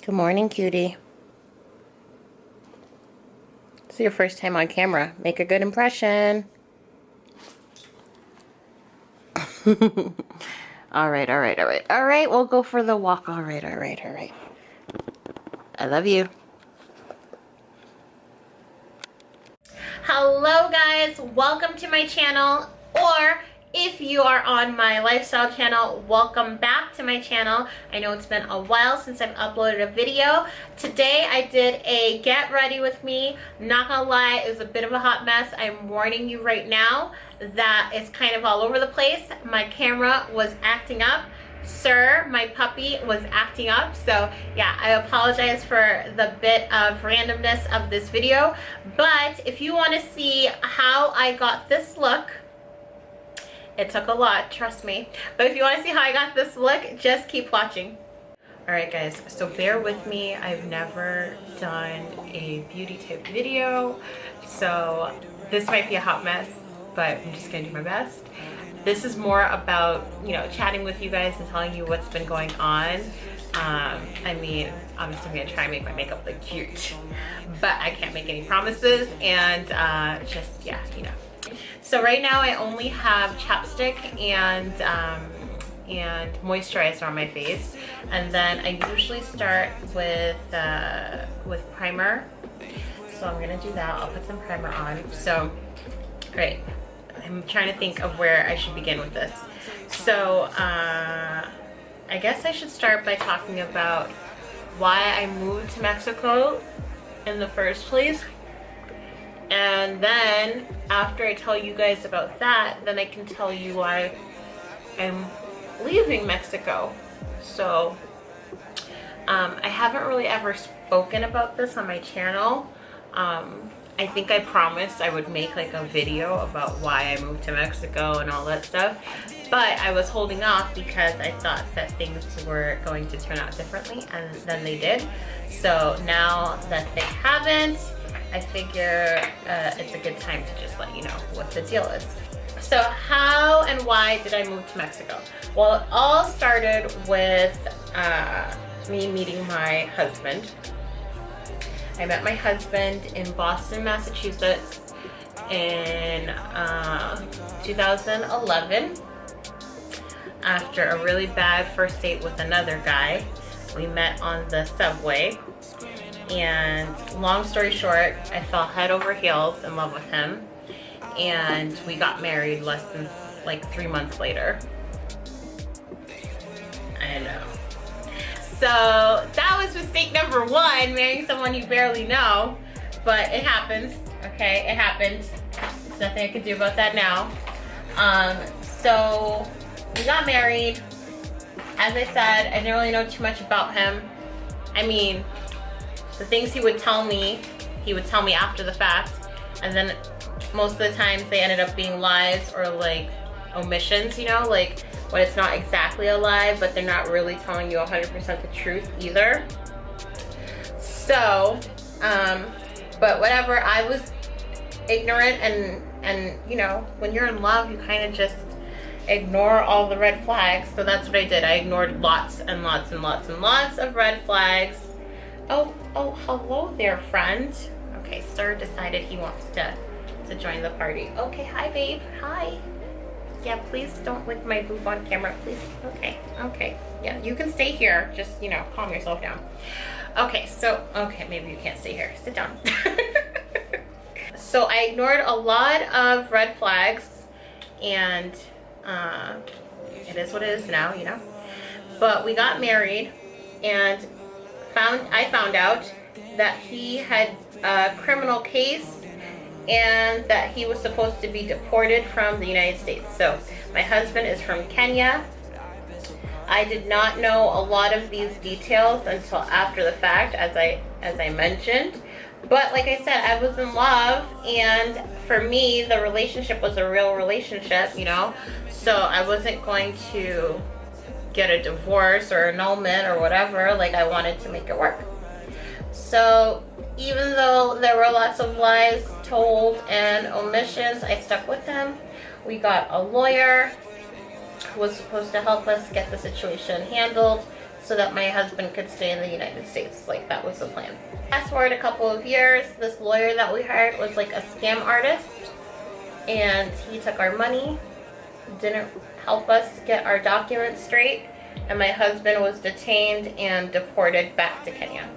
Good morning, cutie. This is your first time on camera. Make a good impression. All right, all right, all right. All right, we'll go for the walk. All right, all right, all right. I love you. Hello, guys. Welcome to my channel, or if you are on my lifestyle channel, welcome back to my channel. I know it's been a while since I've uploaded a video. Today I did a get ready with me. Not gonna lie, it was a bit of a hot mess. I'm warning you right now that it's kind of all over the place. My camera was acting up. Sir, my puppy, was acting up. So yeah, I apologize for the bit of randomness of this video. But if you want to see how I got this look, it took a lot, trust me. But if you want to see how I got this look, just keep watching. Alright guys, so bear with me. I've never done a beauty type video, so this might be a hot mess, but I'm just gonna do my best. This is more about, you know, chatting with you guys and telling you what's been going on. I mean, obviously I'm gonna try and make my makeup look cute, but I can't make any promises, and just, yeah, you know. So right now I only have chapstick and moisturizer on my face, and then I usually start with primer. So I'm gonna do that. I'll put some primer on. So, great. I'm trying to think of where I should begin with this. So I guess I should start by talking about why I moved to Mexico in the first place. And then after I tell you guys about that, then I can tell you why I'm leaving Mexico. So I haven't really ever spoken about this on my channel. I think I promised I would make like a video about why I moved to Mexico and all that stuff, but I was holding off because I thought that things were going to turn out differently, and then they did. So now that they haven't, I figure it's a good time to just let you know what the deal is. So how and why did I move to Mexico? Well, it all started with me meeting my husband. I met my husband in Boston, Massachusetts in 2011 after a really bad first date with another guy. We met on the subway. And long story short, I fell head over heels in love with him, and we got married less than like 3 months later. I know. So that was mistake number one, marrying someone you barely know, but it happens, okay? It happened. There's nothing I can do about that now. So we got married. As I said, I didn't really know too much about him. I mean, the things he would tell me after the fact, and then most of the times they ended up being lies or like omissions, you know, like when it's not exactly a lie, but they're not really telling you 100% the truth either. So, but whatever, I was ignorant, and you know, when you're in love, you kind of just ignore all the red flags. So that's what I did. I ignored lots and lots and lots and lots of red flags. Oh, hello there, friend. Okay, sir decided he wants to join the party. Okay, hi, babe. Hi. Yeah, please don't lick my boob on camera, please. Okay. Yeah, you can stay here. Just, you know, calm yourself down. Okay, so, okay, maybe you can't stay here. Sit down. So I ignored a lot of red flags, and it is what it is now, you know. But we got married, and I found out that he had a criminal case and that he was supposed to be deported from the United States. So my husband is from Kenya. I did not know a lot of these details until after the fact, as I mentioned. But like I said, I was in love, and for me, the relationship was a real relationship, you know. So I wasn't going to get a divorce or annulment or whatever. Like, I wanted to make it work. So even though there were lots of lies told and omissions, I stuck with him. We got a lawyer who was supposed to help us get the situation handled. so that my husband could stay in the United States. Like, that was the plan. Fast forward a couple of years, this lawyer that we hired was like a scam artist, and he took our money, didn't help us get our documents straight, and my husband was detained and deported back to Kenya.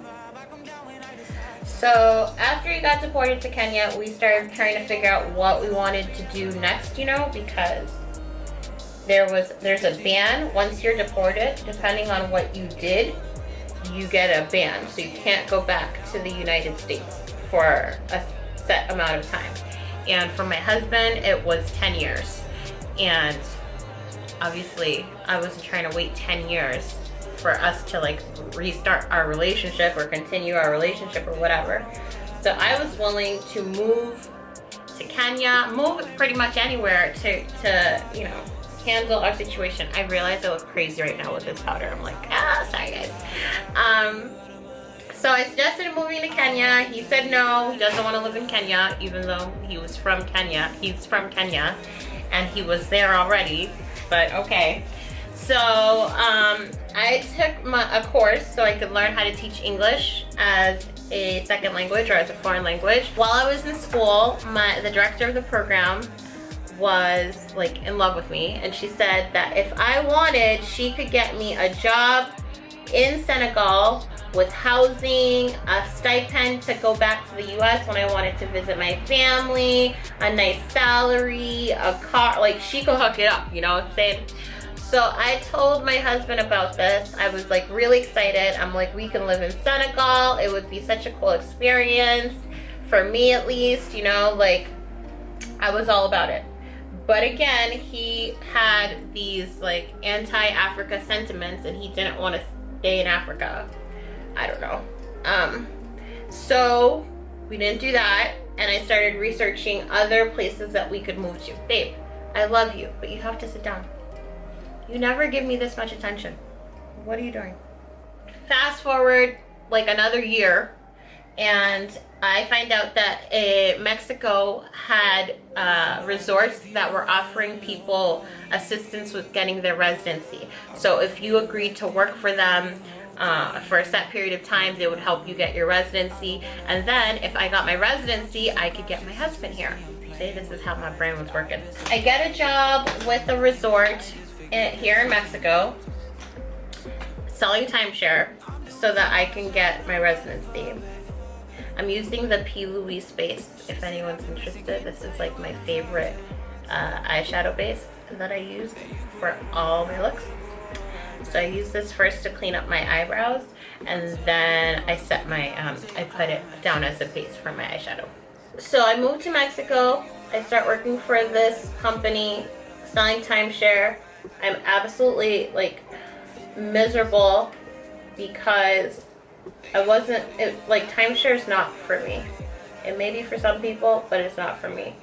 So after he got deported to Kenya, we started trying to figure out what we wanted to do next, you know, because there's a ban. Once you're deported, depending on what you did, you get a ban. So you can't go back to the United States for a set amount of time. And for my husband, it was 10 years. And obviously, I wasn't trying to wait 10 years for us to like restart our relationship or continue our relationship or whatever. So I was willing to move to Kenya, move pretty much anywhere to you know, handle our situation. I realize I look crazy right now with this powder. I'm like, sorry guys. So I suggested moving to Kenya. He said no, he doesn't want to live in Kenya, even though he was from Kenya. He's from Kenya, and he was there already, but okay. So I took a course so I could learn how to teach English as a second language or as a foreign language. While I was in school, the director of the program was like in love with me, and she said that if I wanted, she could get me a job in Senegal with housing, a stipend to go back to the US when I wanted to visit my family, a nice salary, a car, like she could hook it up, you know what I'm saying? So I told my husband about this. I was like really excited. I'm like, we can live in Senegal. It would be such a cool experience for me, at least, you know, like I was all about it. But again, he had these like anti-Africa sentiments, and he didn't want to stay in Africa. I don't know. So we didn't do that, and I started researching other places that we could move to. Babe, I love you, but you have to sit down. You never give me this much attention. What are you doing? Fast forward like another year, and I find out that Mexico had resorts that were offering people assistance with getting their residency. So if you agreed to work for them for a set period of time, they would help you get your residency. And then if I got my residency, I could get my husband here. See, this is how my brain was working. I get a job with a resort here in Mexico, selling timeshare so that I can get my residency. I'm using the Louise Base, if anyone's interested. This is like my favorite eyeshadow base that I use for all my looks. So I use this first to clean up my eyebrows, and then I set my, I put it down as a base for my eyeshadow. So I moved to Mexico. I start working for this company, selling timeshare. I'm absolutely like miserable because I wasn't, like timeshare is not for me. It may be for some people, but it's not for me.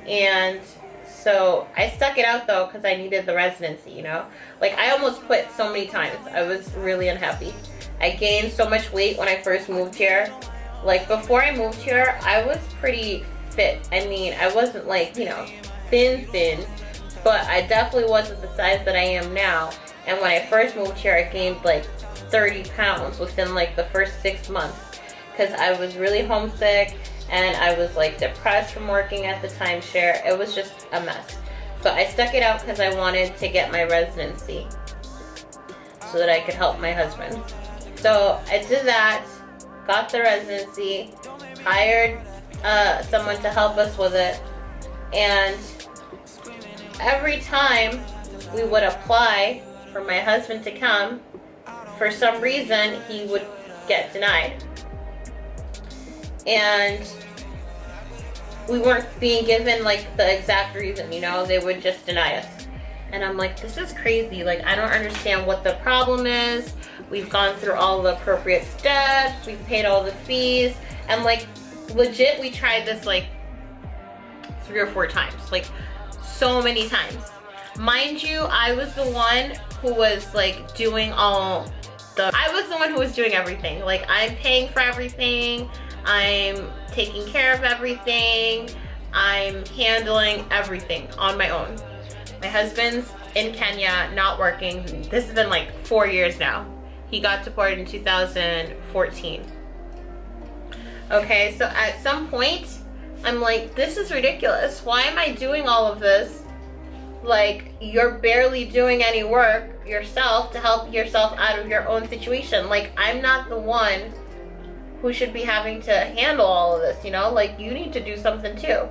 And so I stuck it out though because I needed the residency, you know? Like I almost quit so many times. I was really unhappy. I gained so much weight when I first moved here. Like before I moved here, I was pretty fit. I mean, I wasn't like, you know, thin, but I definitely wasn't the size that I am now. And when I first moved here, I gained like 30 pounds within like the first 6 months because I was really homesick and I was like depressed from working at the timeshare. It was just a mess. But I stuck it out because I wanted to get my residency so that I could help my husband. So I did that, got the residency, hired someone to help us with it, and every time we would apply for my husband to come, for some reason he would get denied. And we weren't being given like the exact reason, you know, they would just deny us. And I'm like, this is crazy. Like, I don't understand what the problem is. We've gone through all the appropriate steps. We've paid all the fees. And like, legit, we tried this like 3 or 4 times. Like, so many times. Mind you, I was the one who was like doing I was the one who was doing everything. Like, I'm paying for everything. I'm taking care of everything. I'm handling everything on my own. My husband's in Kenya, not working. This has been like 4 years now. He got deported in 2014. Okay, so at some point, I'm like, this is ridiculous. Why am I doing all of this? Like, you're barely doing any work yourself to help yourself out of your own situation. Like, I'm not the one who should be having to handle all of this, you know? Like, you need to do something too.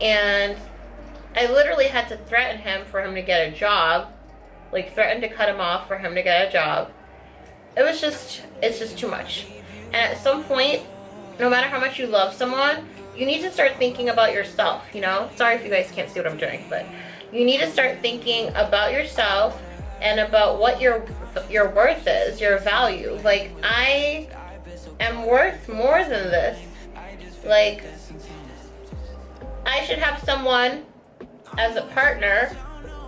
And I literally had to threaten him for him to get a job. Like, threaten to cut him off for him to get a job. It's just too much. And at some point, no matter how much you love someone, you need to start thinking about yourself, you know? Sorry if you guys can't see what I'm doing, but you need to start thinking about yourself and about what your worth is, your value. Like, I am worth more than this. Like, I should have someone as a partner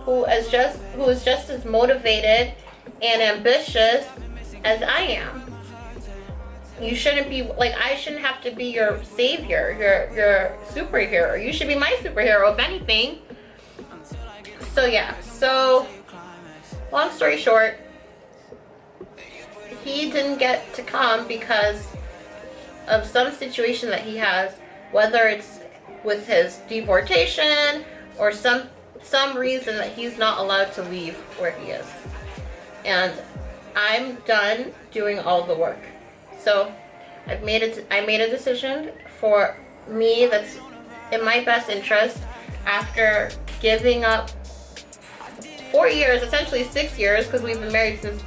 who is just as motivated and ambitious as I am. You shouldn't be, like, I shouldn't have to be your savior, your superhero. You should be my superhero, if anything. So yeah, so long story short, he didn't get to come because of some situation that he has, whether it's with his deportation or some reason that he's not allowed to leave where he is. And I'm done doing all the work. So I made a decision for me that's in my best interest after giving up 4 years, essentially 6 years, because we've been married since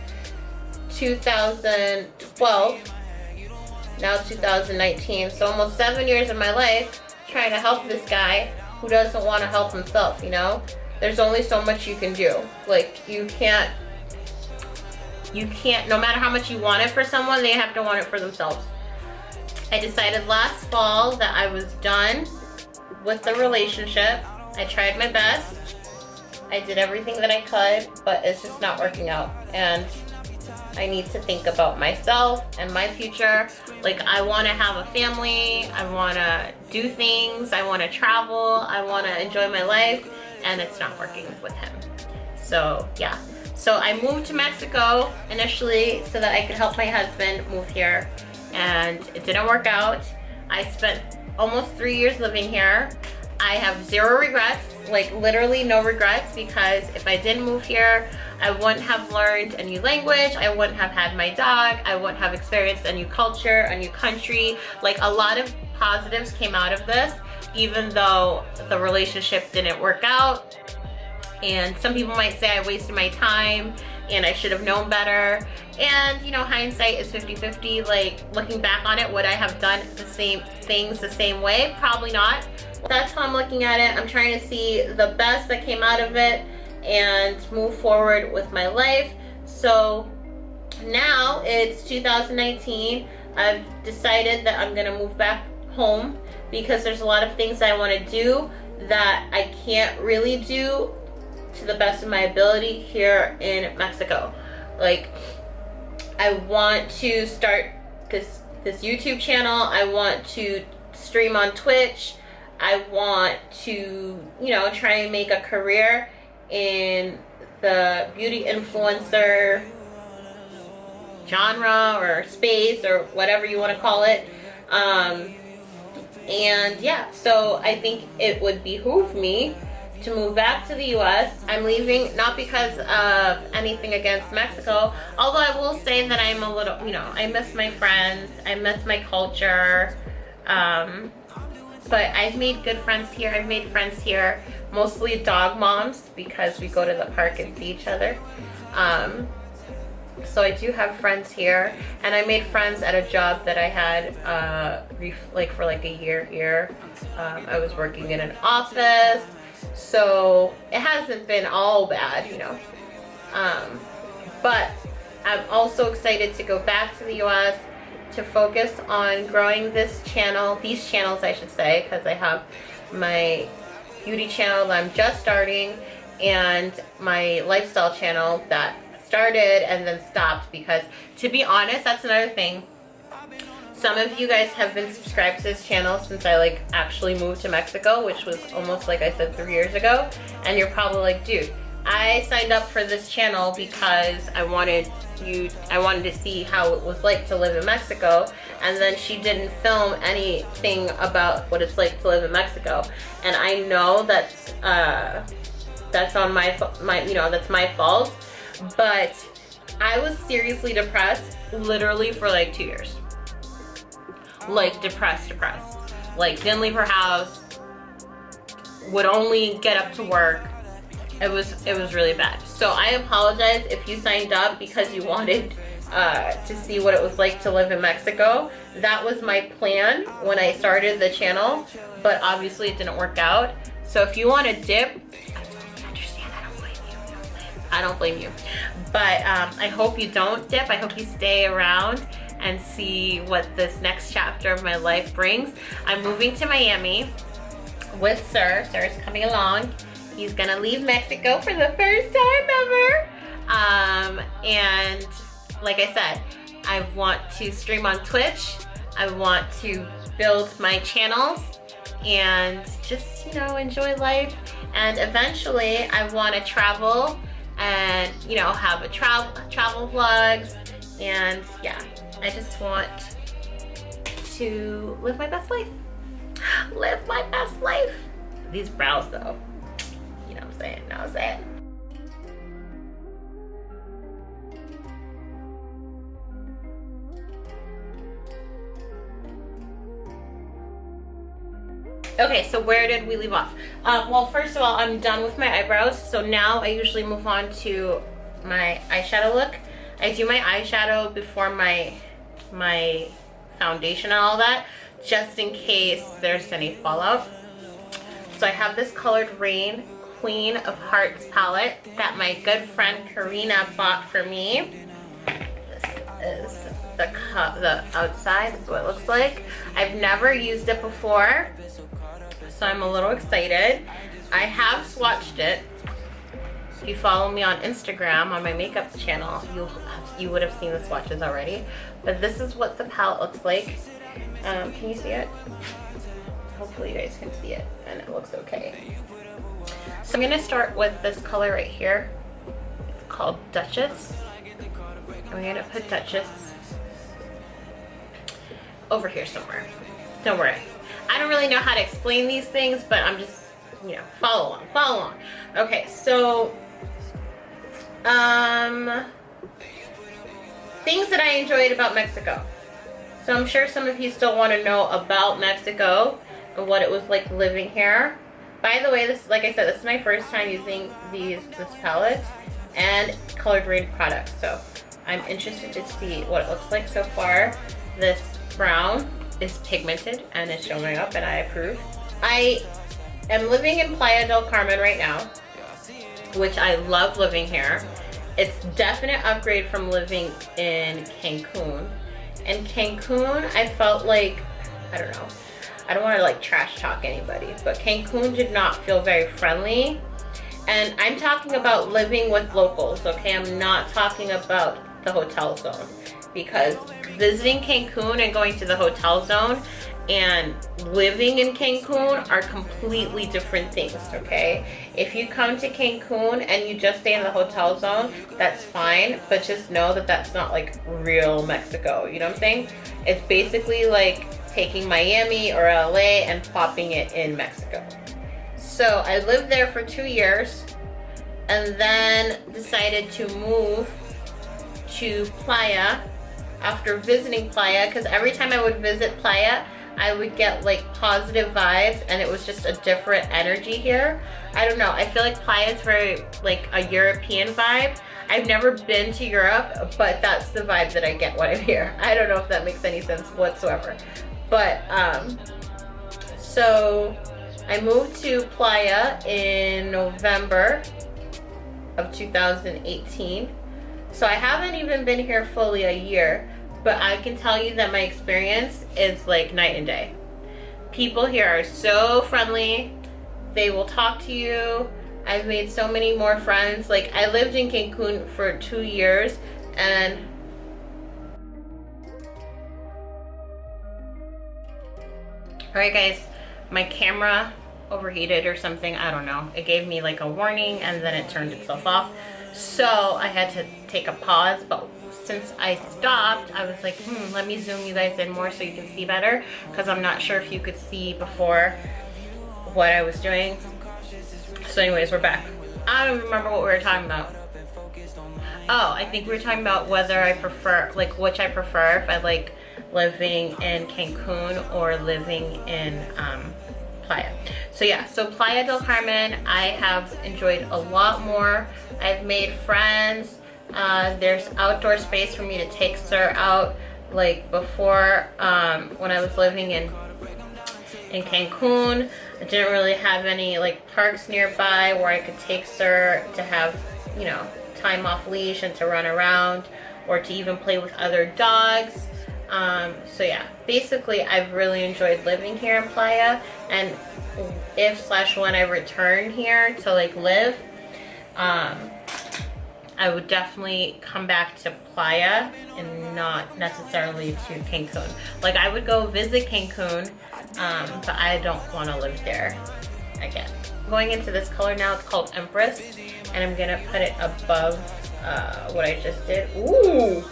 2012, now 2019, so almost 7 years of my life trying to help this guy who doesn't want to help himself, you know? There's only so much you can do. Like, you can't, no matter how much you want it for someone, they have to want it for themselves. I decided last fall that I was done with the relationship. I tried my best. I did everything that I could, but it's just not working out. And I need to think about myself and my future. Like, I want to have a family. I want to do things. I want to travel. I want to enjoy my life. And it's not working with him. So, yeah. So I moved to Mexico initially so that I could help my husband move here, and it didn't work out. I spent almost 3 years living here. I have zero regrets, like literally no regrets, because if I didn't move here, I wouldn't have learned a new language, I wouldn't have had my dog, I wouldn't have experienced a new culture, a new country. Like, a lot of positives came out of this, even though the relationship didn't work out. And some people might say I wasted my time and I should have known better. And, you know, hindsight is 50-50. Like, looking back on it, would I have done the same things the same way? Probably not. That's how I'm looking at it. I'm trying to see the best that came out of it and move forward with my life. So now it's 2019. I've decided that I'm gonna move back home because there's a lot of things I want to do that I can't really do to the best of my ability here in Mexico. Like, I want to start this YouTube channel. I want to stream on Twitch. I want to, you know, try and make a career in the beauty influencer genre or space or whatever you want to call it. And yeah, so I think it would behoove me to move back to the US. I'm leaving not because of anything against Mexico, although I will say that I'm a little, you know, I miss my friends, I miss my culture, but I've made good friends here. I've made friends here, mostly dog moms, because we go to the park and see each other. So I do have friends here, and I made friends at a job that I had like for like a year here. I was working in an office, so it hasn't been all bad, you know. But I'm also excited to go back to the US to focus on growing this channel, these channels I should say, because I have my beauty channel that I'm just starting and my lifestyle channel that started and then stopped, because to be honest, that's another thing. Some of you guys have been subscribed to this channel since I like actually moved to Mexico, which was almost, like I said, 3 years ago, and you're probably like, dude, I signed up for this channel because I wanted to see how it was like to live in Mexico, and then she didn't film anything about what it's like to live in Mexico, and I know that's on that's my fault, but I was seriously depressed literally for like 2 years. Like depressed. Like didn't leave her house, would only get up to work. It was really bad. So I apologize if you signed up because you wanted to see what it was like to live in Mexico. That was my plan when I started the channel, but obviously it didn't work out. So if you want to dip, I totally understand. I don't blame you. But I hope you don't dip. I hope you stay around and see what this next chapter of my life brings. I'm moving to Miami with Sir. Sir's coming along. He's gonna leave Mexico for the first time ever. And like I said, I want to stream on Twitch. I want to build my channels and just, you know, enjoy life. And eventually I want to travel and, you know, have a travel vlogs. And yeah, I just want to live my best life. Live my best life. These brows though, you know what I'm saying? You know what I'm saying? Okay, so where did we leave off? Well, first of all, I'm done with my eyebrows. So now I usually move on to my eyeshadow look. I do my eyeshadow before my foundation and all that, just in case there's any fallout. So I have this colored Raine Queen of Hearts palette that my good friend Karina bought for me. This is the outside. This is what it looks like. I've never used it before, so I'm a little excited. I have swatched it. If you follow me on Instagram on my makeup channel, you would have seen the swatches already. But this is what the palette looks like. Can you see it? Hopefully you guys can see it, and it looks okay. So I'm gonna start with this color right here. It's called Duchess. And we're gonna put Duchess over here somewhere. Don't worry. I don't really know how to explain these things, but I'm just, you know, follow along. Okay, so things that I enjoyed about Mexico. So I'm sure some of you still want to know about Mexico and what it was like living here. By the way, this, like I said, this is my first time using this palette and colored Raine products. So I'm interested to see what it looks like so far. This brown is pigmented and it's showing up, and I approve. I am living in Playa del Carmen right now, which I love living here. It's definite upgrade from living in Cancun. In Cancun, I felt like, I don't know, I don't want to like trash talk anybody, but Cancun did not feel very friendly. And I'm talking about living with locals, okay? I'm not talking about the hotel zone, because visiting Cancun and going to the hotel zone and living in Cancun are completely different things, okay? If you come to Cancun and you just stay in the hotel zone, that's fine, but just know that that's not like real Mexico, you know what I'm saying? It's basically like taking Miami or LA and popping it in Mexico. So I lived there for 2 years and then decided to move to Playa after visiting Playa, because every time I would visit Playa, I would get like positive vibes, and it was just a different energy here. I don't know, I feel like Playa is very like a European vibe. I've never been to Europe, but that's the vibe that I get when I'm here. I don't know if that makes any sense whatsoever. But so I moved to Playa in November of 2018. So I haven't even been here fully a year, but I can tell you that my experience is like night and day. People here are so friendly. They will talk to you. I've made so many more friends. Like, I lived in Cancun for 2 years, and all right guys, my camera overheated or something. I don't know. It gave me like a warning and then it turned itself off. So I had to take a pause, but since I stopped, I was like, let me zoom you guys in more so you can see better, because I'm not sure if you could see before what I was doing. So anyways, we're back. I don't remember what we were talking about. Oh, I think we were talking about whether I prefer, like which I prefer, if I like living in Cancun or living in Playa. So yeah, so Playa del Carmen, I have enjoyed a lot more. I've made friends. There's outdoor space for me to take Sir out. Like before, when I was living in Cancun, I didn't really have any like parks nearby where I could take Sir to have, you know, time off leash and to run around or to even play with other dogs. So yeah, basically I've really enjoyed living here in Playa, and if/when I return here to like live, I would definitely come back to Playa and not necessarily to Cancun. Like I would go visit Cancun, but I don't want to live there again. Going into this color now, it's called Empress, and I'm gonna put it above what I just did. Ooh!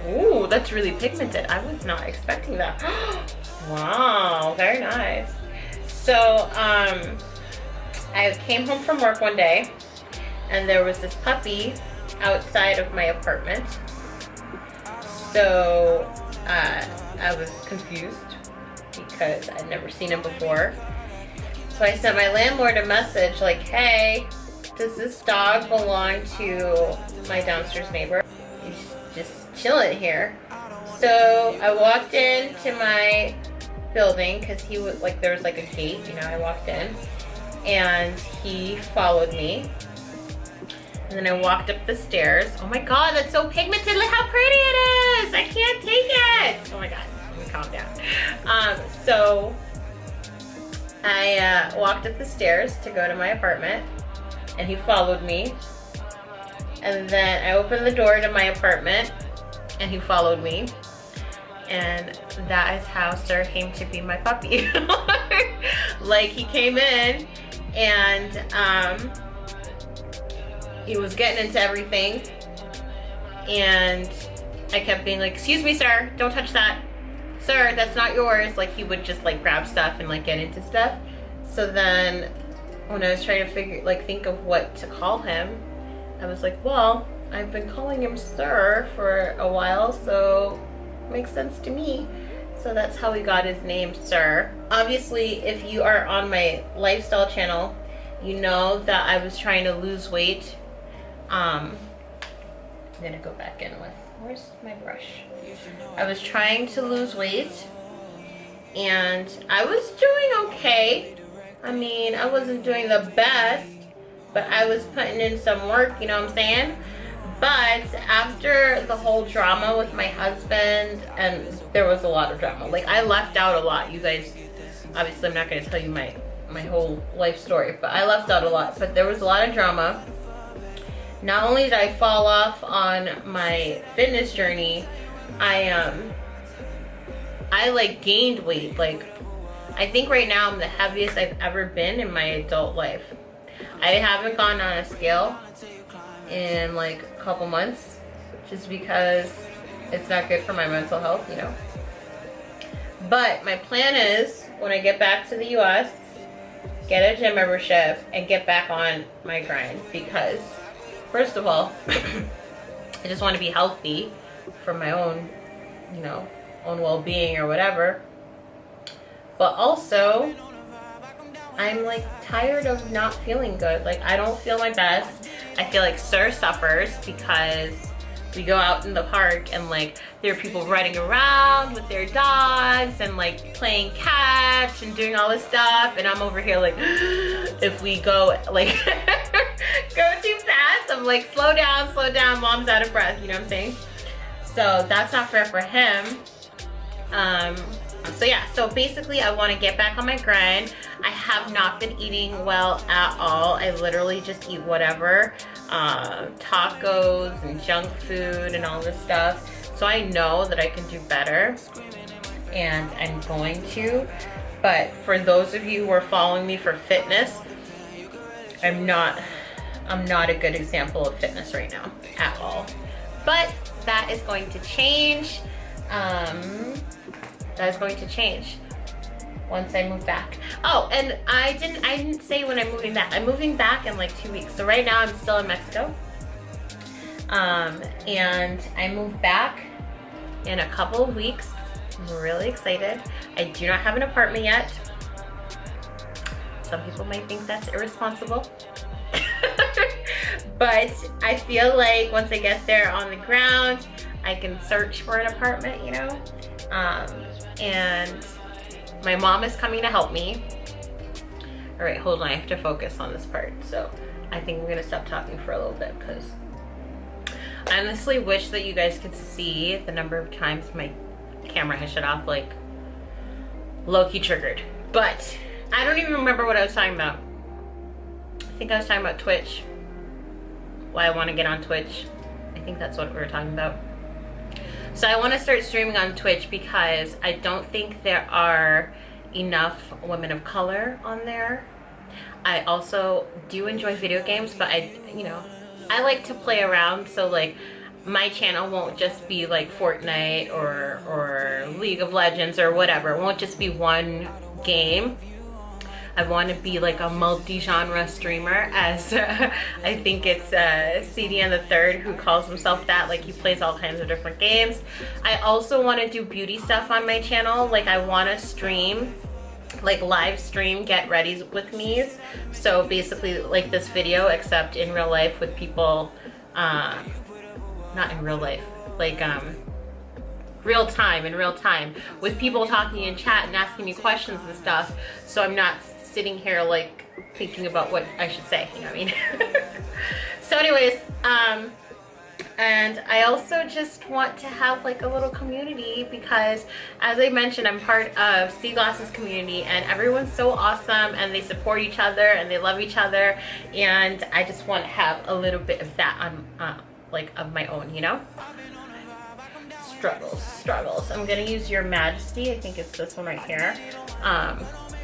Ooh, that's really pigmented. I was not expecting that. Wow, very nice. So, I came home from work one day, and there was this puppy outside of my apartment. So, I was confused because I'd never seen him before. So I sent my landlord a message like, hey, does this dog belong to my downstairs neighbor? He's just chilling here. So I walked into my building because he was like, there was like a gate, you know, I walked in and he followed me. And then I walked up the stairs. Oh my God, that's so pigmented. Look how pretty it is. I can't take it. Oh my God, let me calm down. So I walked up the stairs to go to my apartment and he followed me. And then I opened the door to my apartment and he followed me. And that is how Sir came to be my puppy. Like he came in and he was getting into everything. And I kept being like, excuse me, sir, don't touch that. Sir, that's not yours. Like he would just like grab stuff and like get into stuff. So then when I was trying to think of what to call him, I was like, well, I've been calling him Sir for a while, so it makes sense to me. So that's how we got his name, Sir. Obviously, if you are on my lifestyle channel, you know that I was trying to lose weight. I'm gonna go back in with, where's my brush? I was trying to lose weight and I was doing okay. I mean, I wasn't doing the best, but I was putting in some work, you know what I'm saying? But after the whole drama with my husband, and there was a lot of drama, like I left out a lot, you guys, obviously I'm not going to tell you my whole life story, but I left out a lot, but there was a lot of drama. Not only did I fall off on my fitness journey, I like gained weight. Like I think right now I'm the heaviest I've ever been in my adult life. I haven't gone on a scale in like a couple months just because it's not good for my mental health, you know. But my plan is when I get back to the US, get a gym membership and get back on my grind, because first of all, I just want to be healthy for my own, you know, own well-being or whatever. But also, I'm like tired of not feeling good. Like I don't feel my best. I feel like Sir suffers because we go out in the park and like there are people running around with their dogs and like playing catch and doing all this stuff, and I'm over here like if we go like go too fast, I'm like slow down, mom's out of breath, you know what I'm saying? So that's not fair for him. So yeah, so basically I want to get back on my grind. I have not been eating well at all. I literally just eat whatever, tacos and junk food and all this stuff. So I know that I can do better and I'm going to, But for those of you who are following me for fitness, I'm not a good example of fitness right now at all. But that is going to change. That is going to change once I move back. Oh, and I didn't say when I'm moving back. I'm moving back in like 2 weeks. So right now I'm still in Mexico. And I move back in a couple of weeks. I'm really excited. I do not have an apartment yet. Some people might think that's irresponsible. But I feel like once I get there on the ground, I can search for an apartment, you know? And my mom is coming to help me. All right, hold on, I have to focus on this part. So I think I'm gonna stop talking for a little bit because I honestly wish that you guys could see the number of times my camera has shut off, like low-key triggered. But I don't even remember what I was talking about. I think I was talking about Twitch. Why I want to get on Twitch. I think that's what we were talking about. So I want to start streaming on Twitch because I don't think there are enough women of color on there. I also do enjoy video games, but I like to play around, so like my channel won't just be like Fortnite or League of Legends or whatever. It won't just be one game. I want to be like a multi-genre streamer, as I think it's CDN the Third who calls himself that. Like, he plays all kinds of different games. I also want to do beauty stuff on my channel. Like, I want to stream, like live stream get ready with me's. So basically like this video, except in real life with people, not in real life, like in real time with people talking in chat and asking me questions and stuff. So I'm not sitting here like thinking about what I should say, you know what I mean? So anyways, and I also just want to have like a little community because, as I mentioned, I'm part of Sea Glass's community and everyone's so awesome and they support each other and they love each other, and I just want to have a little bit of that on like of my own, you know? Struggles. I'm gonna use Your Majesty. I think it's this one right here.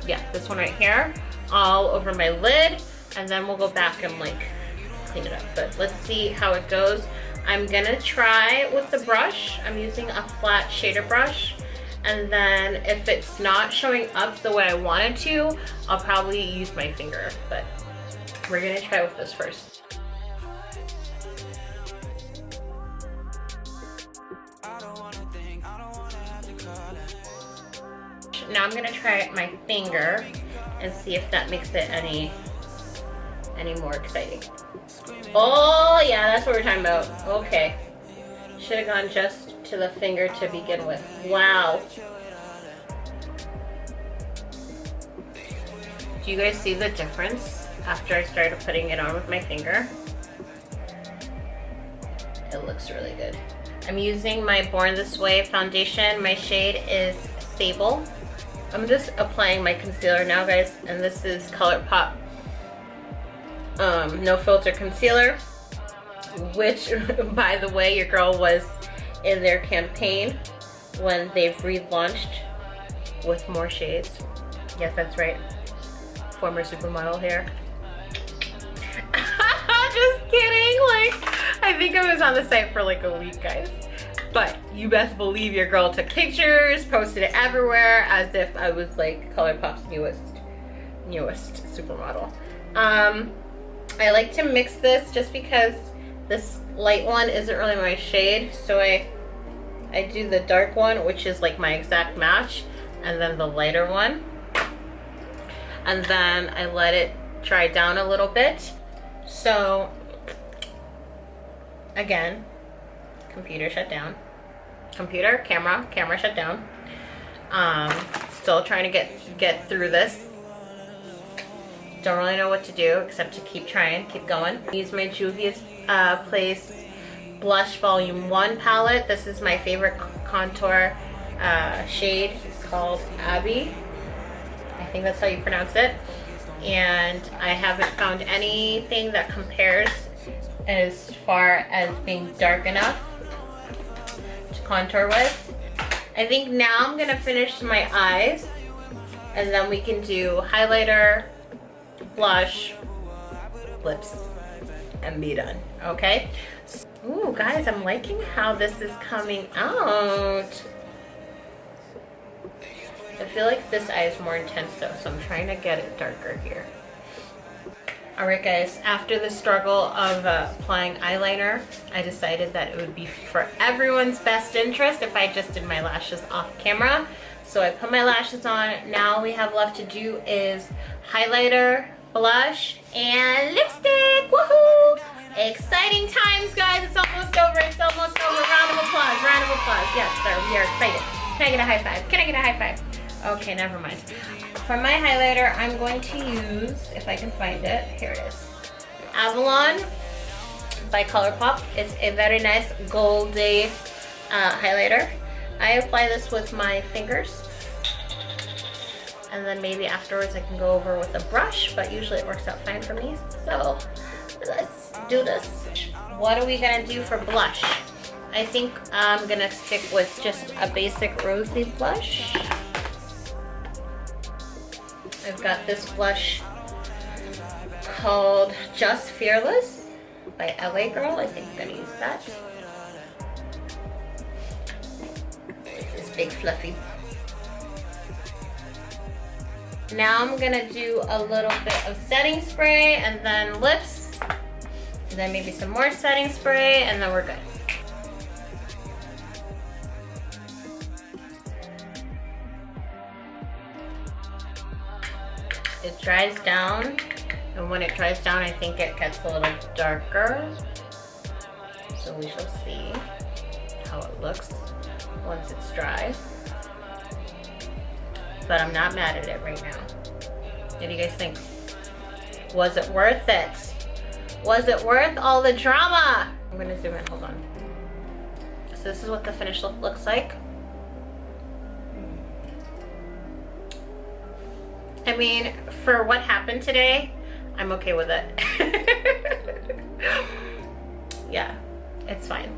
Yeah, this one right here, all over my lid, and then we'll go back and like clean it up. But let's see how it goes. I'm gonna try with the brush. I'm using a flat shader brush, and then if it's not showing up the way I want it to, I'll probably use my finger, but we're gonna try with this first. Now I'm gonna try my finger and see if that makes it any more exciting. Oh yeah, that's what we're talking about. Okay, should have gone just to the finger to begin with. Wow. Do you guys see the difference after I started putting it on with my finger? It looks really good. I'm using my Born This Way foundation. My shade is Sable. I'm just applying my concealer now, guys, and this is Colourpop No Filter Concealer, which, by the way, your girl was in their campaign when they've relaunched with more shades. Yes, that's right. Former supermodel here. Just kidding. Like, I think I was on the site for like a week, guys. But you best believe your girl took pictures, posted it everywhere as if I was like Colourpop's newest supermodel. I like to mix this just because this light one isn't really my shade. So I do the dark one, which is like my exact match, and then the lighter one. And then I let it dry down a little bit. So again, computer shut down. Camera shut down. Still trying to get through this. Don't really know what to do except to keep trying, keep going. Use my Juvia Place Blush Volume 1 palette. This is my favorite contour shade. It's called Abby. I think that's how you pronounce it. And I haven't found anything that compares as far as being dark enough to contour with. I think now I'm gonna finish my eyes. And then we can do highlighter, blush, lips, and be done, okay? Ooh, guys, I'm liking how this is coming out. I feel like this eye is more intense though, so I'm trying to get it darker here. All right, guys, after the struggle of applying eyeliner, I decided that it would be for everyone's best interest if I just did my lashes off camera. So I put my lashes on. Now all we have left to do is highlighter, blush, and lipstick. Woohoo! Exciting times, guys. It's almost over. It's almost over. Round of applause. Round of applause. Yes, sir. We are excited. Can I get a high five? Can I get a high five? Okay, never mind. For my highlighter, I'm going to use, if I can find it, here it is, Avalon by Colourpop. It's a very nice goldy highlighter. I apply this with my fingers, and then maybe afterwards I can go over with a brush, but usually it works out fine for me. So let's do this. What are we gonna do for blush? I think I'm gonna stick with just a basic rosy blush. I've got this blush called Just Fearless by LA Girl. I think I'm gonna use that. This big fluffy. Now I'm gonna do a little bit of setting spray and then lips, and then maybe some more setting spray, and then we're good. It dries down, and when it dries down, I think it gets a little darker. So we shall see how it looks once it's dry. But I'm not mad at it right now. What do you guys think? Was it worth it? Was it worth all the drama? I'm gonna zoom in, hold on. So this is what the finished look looks like. I mean, for what happened today, I'm okay with it. Yeah, it's fine.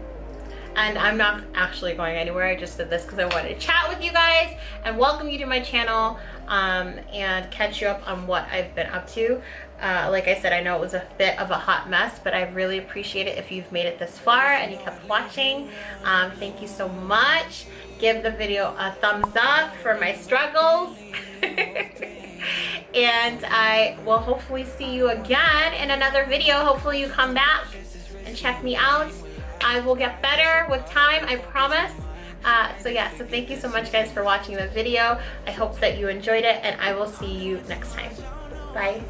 And I'm not actually going anywhere. I just did this because I wanted to chat with you guys and welcome you to my channel and catch you up on what I've been up to. Like I said, I know it was a bit of a hot mess, but I really appreciate it if you've made it this far and you kept watching. Thank you so much. Give the video a thumbs up for my struggles. And I will hopefully see you again in another video. Hopefully you come back and check me out. I will get better with time, I promise. So yeah, so thank you so much guys for watching the video. I hope that you enjoyed it, and I will see you next time. Bye.